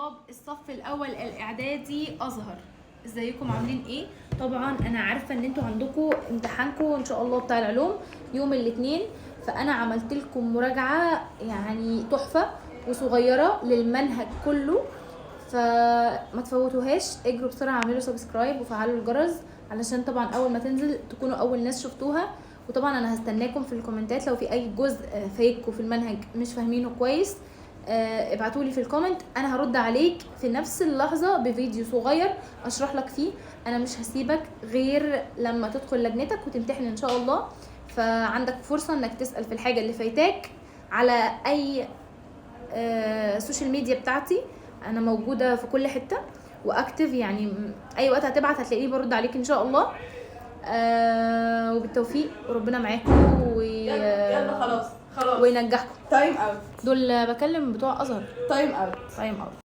طلاب الصف الاول الاعدادي ازهر، ازيكم عاملين ايه؟ طبعا انا عارفه ان انتوا عندكم امتحانكم ان شاء الله بتاع العلوم يوم الاثنين، فانا عملت لكم مراجعه يعني تحفه وصغيره للمنهج كله، فما تفوتوهاش. اجروا بسرعه اعملوا سبسكرايب وفعلوا الجرس علشان طبعا اول ما تنزل تكونوا اول ناس شفتوها. وطبعا انا هستناكم في الكومنتات لو في اي جزء فايتكم في المنهج مش فاهمينه كويس، ابعتولي في الكومنت، انا هرد عليك في نفس اللحظه بفيديو صغير اشرح لك فيه. انا مش هسيبك غير لما تدخل لجنتك وتمتحن ان شاء الله، فعندك فرصه انك تسال في الحاجه اللي فايتاك على اي سوشيال ميديا بتاعتي. انا موجوده في كل حته واكتف، يعني اي وقت هتبعت هتلاقيني برد عليك ان شاء الله. وبالتوفيق وربنا معاكم يلا خلاص وينجحكم. تايم اوت. دول بكلم بتوع ازهر. تايم اوت. تايم اوت.